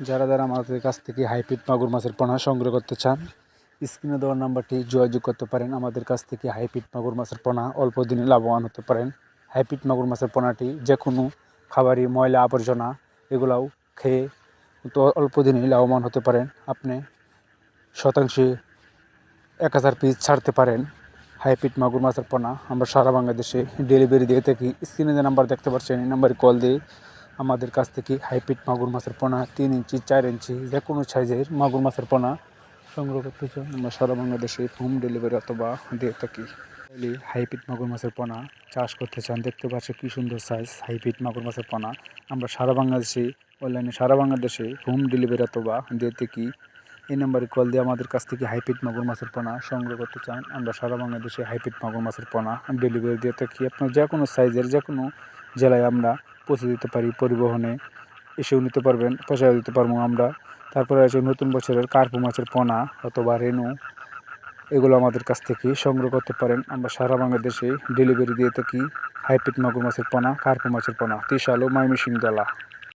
যারা যারা আমাদের কাছ থেকে হাইব্রিড মাগুর মাছের পোনা সংগ্রহ করতে চান, স্ক্রিনে দেওয়ার নাম্বারটি যোগাযোগ করতে পারেন। আমাদের কাছ থেকে হাইব্রিড মাগুর মাছের পোনা অল্প দিনে লাভবান হতে পারেন। হাইব্রিড মাগুর মাছের পোনাটি যে কোনো খাবারই ময়লা আবর্জনা এগুলাও খেয়ে তো অল্প দিনেই লাভবান হতে পারেন। আপনি শতাংশে 1000 পিস ছাড়তে পারেন হাইব্রিড মাগুর মাছের পোনা। আমরা সারা বাংলাদেশে ডেলিভারি দিয়ে থাকি। স্ক্রিনে যে নাম্বার দেখতে পাচ্ছেন এই নাম্বারে কল দিয়ে আমাদের কাছ থেকে হাইব্রিড মাগুর মাছের পোনা 3 ইঞ্চি 4 ইঞ্চি যে কোনো সাইজের মাগুর মাছের পোনা সংগ্রহ করতে চান আমরা সারা বাংলাদেশে হোম ডেলিভারি অথবা দিয়ে থাকি। হাইব্রিড মাগুর মাছের পোনা চাষ করতে চান, দেখতে পাচ্ছেন কী সুন্দর সাইজ হাইব্রিড মাগুর মাছের পোনা। আমরা সারা বাংলাদেশে অনলাইনে সারা বাংলাদেশে হোম ডেলিভারি অথবা দিয়ে থাকি। এই নাম্বারে কল দিয়ে আমাদের কাছ থেকে হাইব্রিড মাগুর মাছের পোনা সংগ্রহ করতে চান আমরা সারা বাংলাদেশে হাইব্রিড মাগুর মাছের পোনা ডেলিভারি দিয়ে থাকি। আপনার যে কোনো সাইজের যে কোনো জেলায় আমরা পৌঁছে দিতে পারি। পরিবহনে এসেও নিতে পারবেন, পৌঁছে দিতে পারবো আমরা। তারপরে আছে নতুন বছরের কার্পু মাছের পোনা অথবা রেনু, এগুলো আমাদের কাছ থেকে সংগ্রহ করতে পারেন। আমরা সারা বাংলাদেশে ডেলিভারি দিয়ে থাকি হাইব্রিড মাগুর মাছের পোনা, কার্পু মাছের পোনা, ত্রিশাল ও ময়মনসিংহ জেলা।